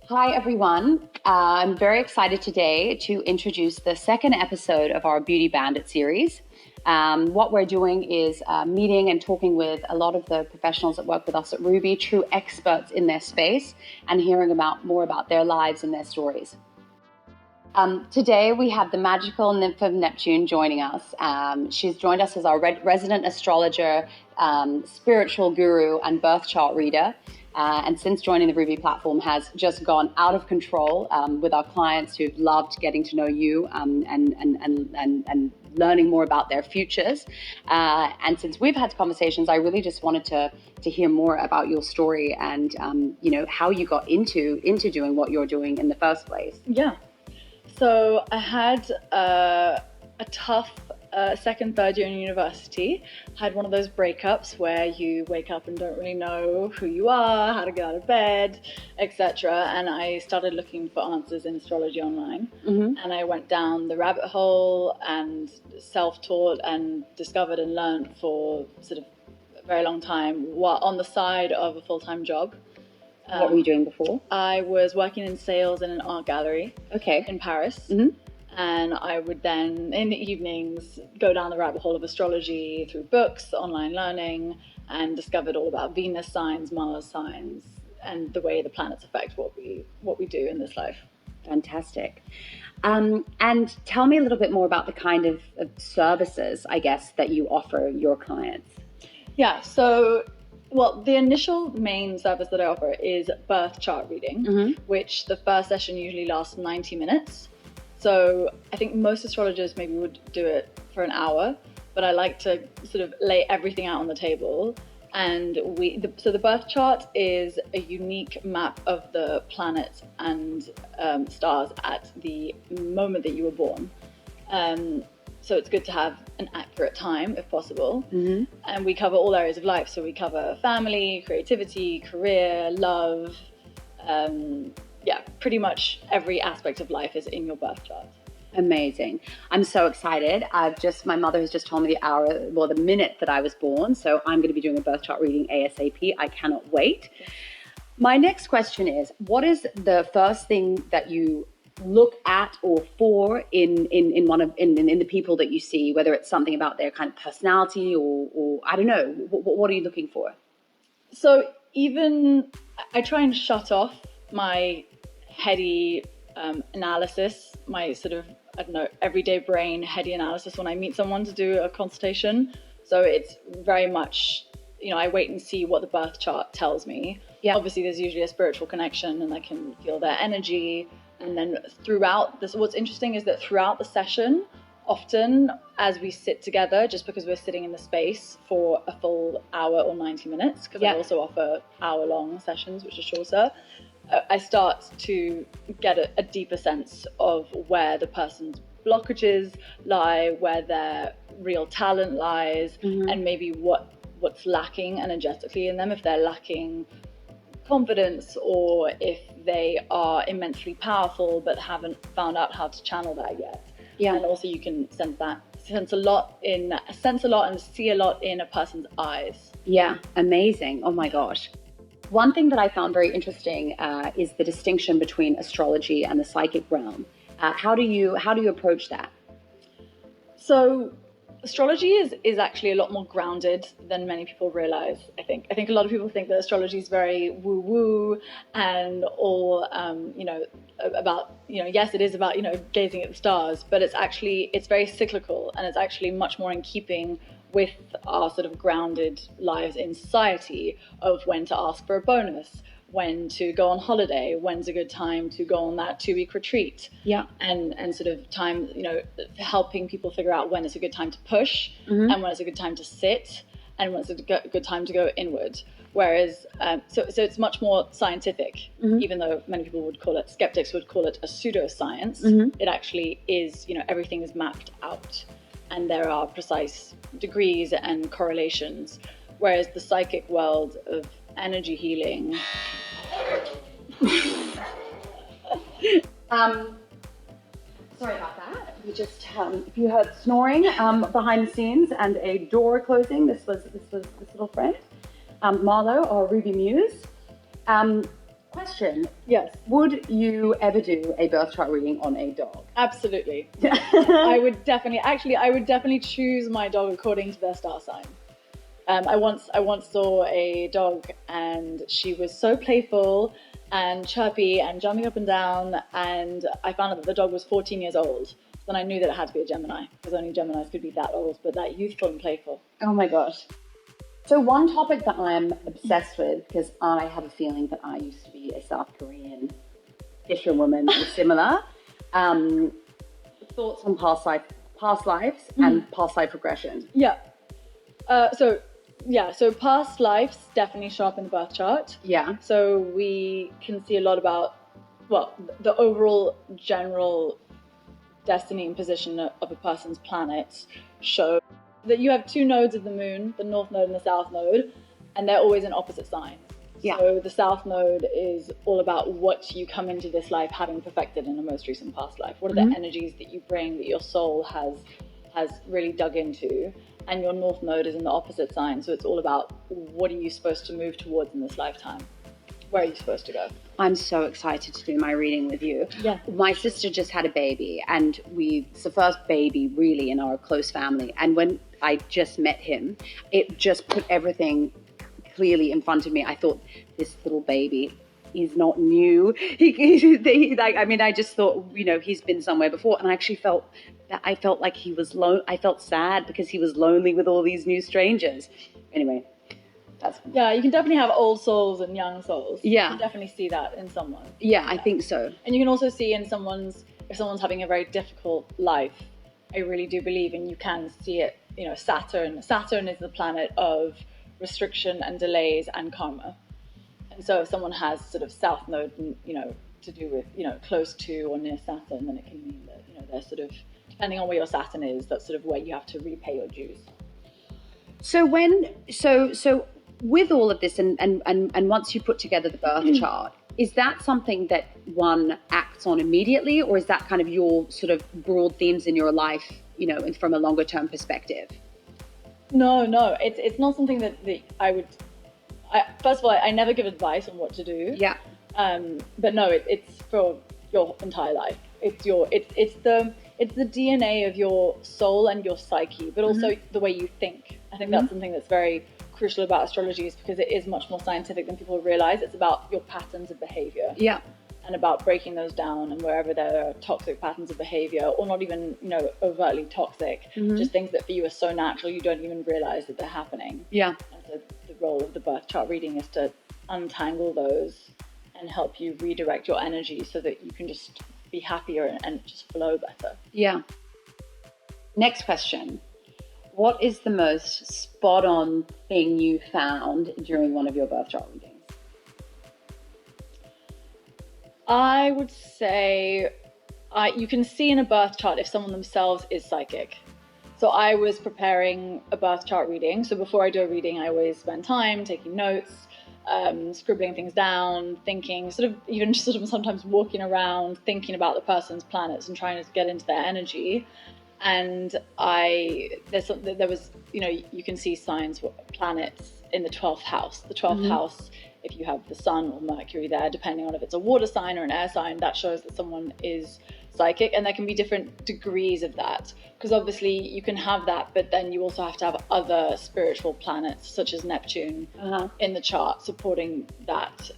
Hi, everyone. I'm very excited today to introduce the second episode of our Beauty Bandit series. What we're doing is meeting and talking with a lot of the professionals that work with us at Ruby, true experts in their space, and hearing more about their lives and their stories. Today, we have the magical nymph of Neptune joining us. She's joined us as our resident astrologer, spiritual guru, and birth chart reader. And since joining the Ruby platform has just gone out of control with our clients who've loved getting to know you and learning more about their futures. And since we've had conversations, I really just wanted to hear more about your story and how you got into doing what you're doing in the first place. Yeah. So I had a tough second, third year in university. Had one of those breakups where you wake up and don't really know who you are, how to get out of bed, etc. And I started looking for answers in astrology online. Mm-hmm. And I went down the rabbit hole and self-taught and discovered and learned for sort of a very long time while on the side of a full-time job. What were you doing before? I was working in sales in an art gallery in Paris. Mm-hmm. And I would then, in the evenings, go down the rabbit hole of astrology through books, online learning, and discovered all about Venus signs, Mars signs, and the way the planets affect what we do in this life. Fantastic. And tell me a little bit more about the kind of services, I guess, that you offer your clients. Yeah, so... Well, the initial main service that I offer is birth chart reading, mm-hmm. which the first session usually lasts 90 minutes. So I think most astrologers maybe would do it for an hour, but I like to sort of lay everything out on the table. And so the birth chart is a unique map of the planets and stars at the moment that you were born. So it's good to have an accurate time if possible. Mm-hmm. And we cover all areas of life. So we cover family, creativity, career, love. Pretty much every aspect of life is in your birth chart. Amazing. I'm so excited. My mother has just told me the minute that I was born. So I'm going to be doing a birth chart reading ASAP. I cannot wait. Yeah. My next question is, what is the first thing that you look at or for in the people that you see, whether it's something about their kind of personality or I don't know, what are you looking for? So I try and shut off my heady analysis, my sort of, I don't know, everyday brain heady analysis when I meet someone to do a consultation. So it's very much, I wait and see what the birth chart tells me. Yeah. Obviously there's usually a spiritual connection and I can feel their energy. And then throughout this, what's interesting is that throughout the session, often as we sit together, just because we're sitting in the space for a full hour or 90 minutes, because I also offer hour-long sessions, which are shorter, I start to get a deeper sense of where the person's blockages lie, where their real talent lies, mm-hmm. and maybe what's lacking energetically in them, if they're lacking confidence or if they are immensely powerful but haven't found out how to channel that yet. Yeah. And also you can sense a lot and see a lot in a person's eyes. Yeah, amazing. Oh my gosh. One thing that I found very interesting is the distinction between astrology and the psychic realm. How do you approach that? So astrology is actually a lot more grounded than many people realize, I think. I think a lot of people think that astrology is very woo-woo and all, about, yes, it is about, gazing at the stars, but it's very cyclical and it's actually much more in keeping with our sort of grounded lives in society of when to ask for a bonus, when to go on holiday, when's a good time to go on that 2-week retreat. Yeah. And sort of time, helping people figure out when it's a good time to push, mm-hmm. and when it's a good time to sit, and when it's a good time to go inward. Whereas, so it's much more scientific, mm-hmm. even though many people skeptics would call it a pseudoscience. Mm-hmm. It actually is, everything is mapped out and there are precise degrees and correlations. Whereas the psychic world of energy healing. Sorry about that. We just, if you heard snoring behind the scenes and a door closing, this was this little friend, Marlo, or Ruby Muse. Question. Yes, Would you ever do a birth chart reading on a dog? absolutely. I would definitely choose my dog according to their star sign. I once saw a dog, and she was so playful and chirpy and jumping up and down, and I found out that the dog was 14 years old. Then I knew that it had to be a Gemini, because only Geminis could be that old, but that youthful and playful. Oh my gosh. So one topic that I'm obsessed with, because I have a feeling that I used to be a South Korean fisherwoman or similar, thoughts on past lives and past life regression. Yeah. So past lives definitely show up in the birth chart. Yeah. So we can see a lot about, well, the overall general destiny and position of a person's planets show that you have two nodes of the moon, the north node and the south node, and they're always in opposite signs. Yeah. So the south node is all about what you come into this life having perfected in a most recent past life. What are the energies that you bring, that your soul has really dug into? And your north node is in the opposite sign, so it's all about what are you supposed to move towards in this lifetime? Where are you supposed to go? I'm so excited to do my reading with you. Yeah. My sister just had a baby, and it's the first baby really in our close family. And when I just met him, it just put everything clearly in front of me. I thought, this little baby is not new. I just thought, he's been somewhere before, and I actually felt like he was I felt sad because he was lonely with all these new strangers. Anyway. Yeah, you can definitely have old souls and young souls. Yeah. You can definitely see that in someone. Yeah, I think so. And you can also see if someone's having a very difficult life, I really do believe, and you can see it, Saturn is the planet of restriction and delays and karma. And so if someone has sort of south node, to do with, close to or near Saturn, then it can mean that, they're sort of, depending on where your Saturn is, that's sort of where you have to repay your dues. So with all of this, and once you put together the birth chart, is that something that one acts on immediately, or is that kind of your sort of broad themes in your life, and from a longer term perspective? No, it's not something that I would. First of all, I never give advice on what to do. Yeah. But no, it's for your entire life. It's the DNA of your soul and your psyche, but also the way you think. I think that's something that's very crucial about astrology, is because it is much more scientific than people realize. It's about your patterns of behavior. Yeah. And about breaking those down, and wherever there are toxic patterns of behavior, or not even, overtly toxic, just things that for you are so natural you don't even realize that they're happening. Yeah. And so the role of the birth chart reading is to untangle those and help you redirect your energy so that you can just be happier and just flow better. Yeah. Next question. What is the most spot on thing you found during one of your birth chart readings? I would say you can see in a birth chart if someone themselves is psychic. So I was preparing a birth chart reading. So before I do a reading, I always spend time taking notes, scribbling things down, thinking, even sometimes walking around, thinking about the person's planets and trying to get into their energy. And there was, you can see signs, planets in the 12th house. The 12th house, if you have the sun or Mercury there, depending on if it's a water sign or an air sign, that shows that someone is psychic. And there can be different degrees of that, because obviously you can have that, but then you also have to have other spiritual planets such as Neptune in the chart supporting that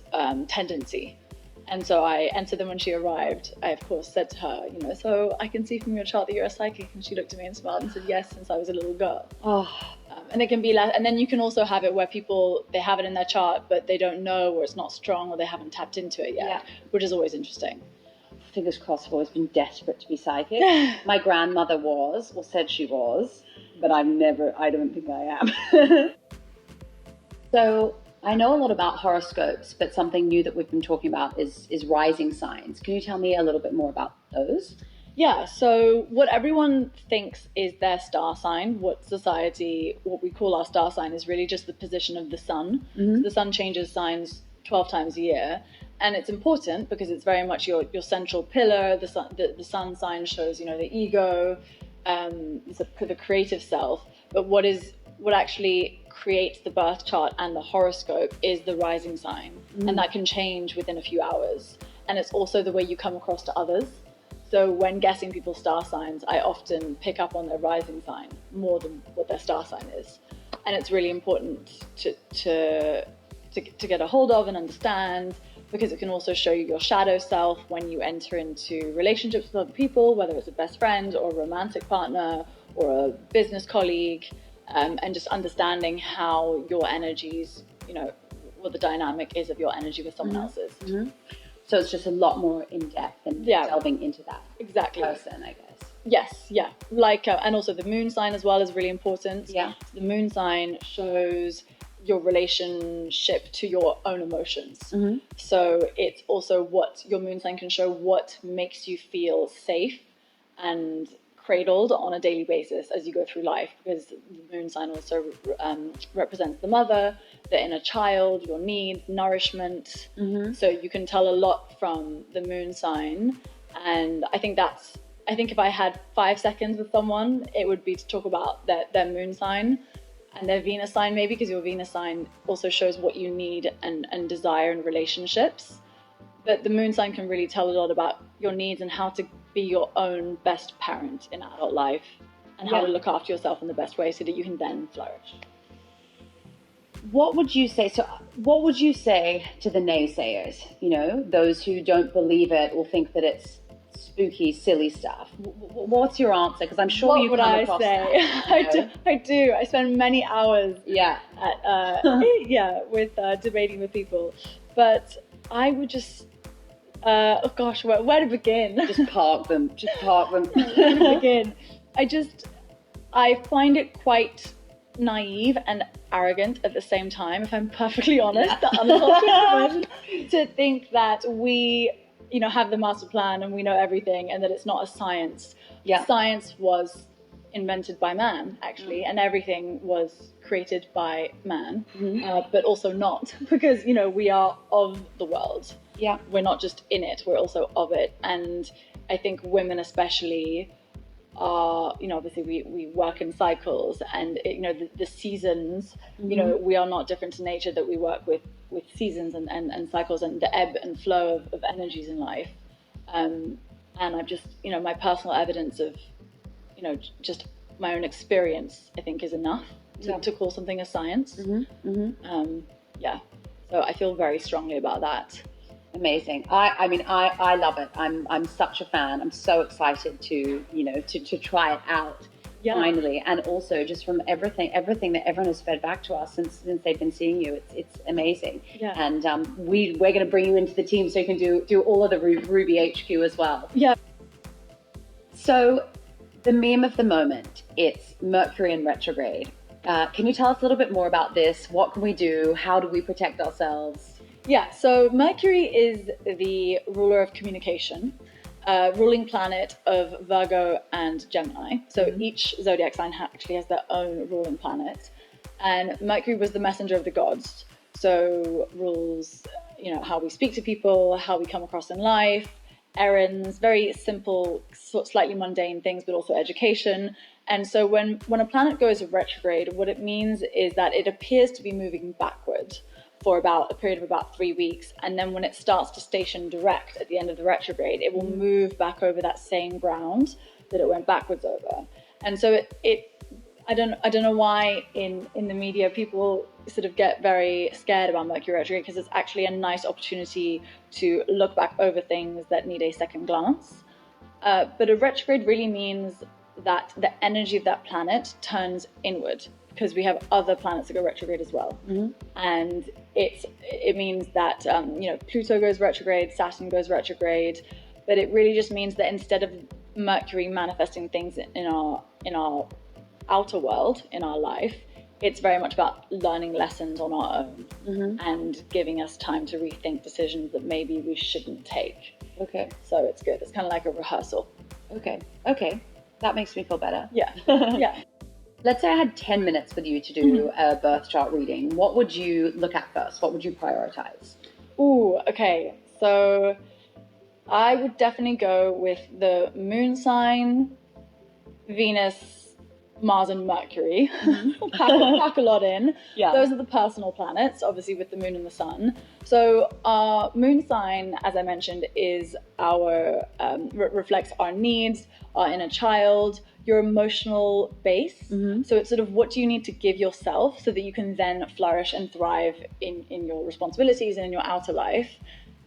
tendency. And so then when she arrived, I of course said to her, so I can see from your chart that you're a psychic. And she looked at me and smiled and said, yes, since I was a little girl. And it can be less, and then you can also have it where people, they have it in their chart, but they don't know, or it's not strong, or they haven't tapped into it yet, which is always interesting. Fingers crossed, I've always been desperate to be psychic. My grandmother was, or said she was, but I don't think I am. So I know a lot about horoscopes, but something new that we've been talking about is rising signs. Can you tell me a little bit more about those? Yeah, so what everyone thinks is their star sign, what we call our star sign, is really just the position of the sun. So the sun changes signs 12 times a year, and it's important because it's very much your central pillar. The sun sign shows, the ego, the creative self. But what is what actually creates the birth chart and the horoscope is the rising sign. And that can change within a few hours. And it's also the way you come across to others. So when guessing people's star signs, I often pick up on their rising sign more than what their star sign is. And it's really important to get a hold of and understand, because it can also show you your shadow self when you enter into relationships with other people, whether it's a best friend or a romantic partner or a business colleague, and just understanding how your energies, what the dynamic is of your energy with someone else's. So it's just a lot more in depth and delving into that person, I guess. Yes, yeah. Like, and also the moon sign as well is really important. Yeah. The moon sign shows your relationship to your own emotions. So it's also what your moon sign can show, what makes you feel safe and cradled on a daily basis as you go through life, because the moon sign also represents the mother, the inner child, your needs, nourishment. So you can tell a lot from the moon sign. And I think if I had 5 seconds with someone, it would be to talk about their moon sign and their Venus sign, maybe, because your Venus sign also shows what you need and desire in relationships. But the moon sign can really tell a lot about your needs and how to be your own best parent in adult life, and how to look after yourself in the best way so that you can then flourish. What would you say to the naysayers, those who don't believe it or think that it's spooky, silly stuff? What's your answer? Because I'm sure you come across that. I do. I spend many hours at with debating with people. But I would just, where to begin? Just park them. Where to begin? I find it quite naive and arrogant at the same time, if I'm perfectly honest, to think that we have the master plan and we know everything, and that it's not a science. Science was invented by man, actually, and everything was created by man, but also not, because we are of the world. We're not just in it, we're also of it. And I think women especially are, obviously we work in cycles, and the seasons, we are not different to nature, that we work with seasons and cycles and the ebb and flow of energies in life. And I've just, my personal evidence of, just my own experience, I think is enough to call something a science. So I feel very strongly about that. Amazing. I love it. I'm such a fan. I'm so excited to try it out finally, and also just from everything that everyone has fed back to us since they've been seeing you. It's amazing. And we're going to bring you into the team so you can do all of the Ruby HQ as well. So the meme of the moment, it's Mercury in retrograde. Can you tell us a little bit more about this? What can we do? How do we protect ourselves? So Mercury is the ruler of communication, ruling planet of Virgo and Gemini. So each zodiac sign actually has their own ruling planet. And Mercury was the messenger of the gods. So rules, how we speak to people, how we come across in life, errands, very simple, slightly mundane things, but also education. And so when a planet goes retrograde, what it means is that it appears to be moving backward for about a period of about 3 weeks, and then when it starts to station direct at the end of the retrograde, it will move back over that same ground that it went backwards over. And so I don't know why in the media people sort of get very scared about Mercury retrograde, because it's actually a nice opportunity to look back over things that need a second glance. But a retrograde really means that the energy of that planet turns inward, because we have other planets that go retrograde as well. And it means that Pluto goes retrograde, Saturn goes retrograde, but it really just means that instead of Mercury manifesting things in our outer world, in our life, it's very much about learning lessons on our own and giving us time to rethink decisions that maybe we shouldn't take. So it's good. It's kind of like a rehearsal. That makes me feel better. Let's say I had 10 minutes with you to do a birth chart reading. What would you look at first? What would you prioritize? So I would definitely go with the moon sign, Venus, Mars and Mercury. pack a lot in. Yeah. Those are the personal planets, obviously with the moon and the sun. So our moon sign, as I mentioned, is our reflects our needs, our inner child, your emotional base. So it's sort of what do you need to give yourself so that you can then flourish and thrive in your responsibilities and in your outer life.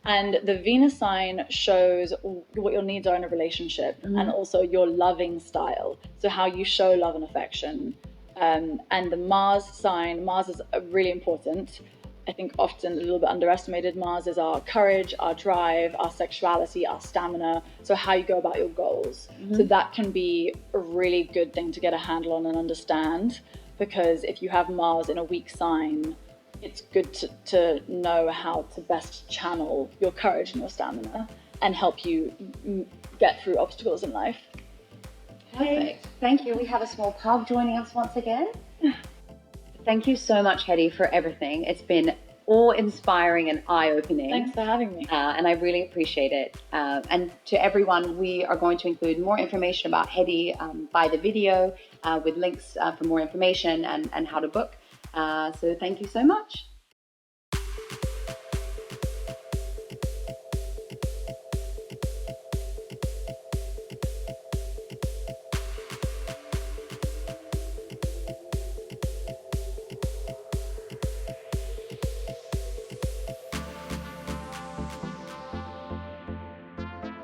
And the Venus sign shows what your needs are in a relationship and also your loving style. So how you show love and affection. And the Mars sign, Mars is really important. I think often a little bit underestimated. Mars is our courage, our drive, our sexuality, our stamina. So how you go about your goals. So that can be a really good thing to get a handle on and understand. Because if you have Mars in a weak sign, it's good to know how to best channel your courage and your stamina and help you get through obstacles in life. Perfect. Thank you. We have a small pug joining us once again. Thank you so much, Hedy, for everything. It's been awe-inspiring and eye-opening. Thanks for having me. And I really appreciate it. And to everyone, we are going to include more information about Hedy by the video with links for more information and how to book. So thank you so much.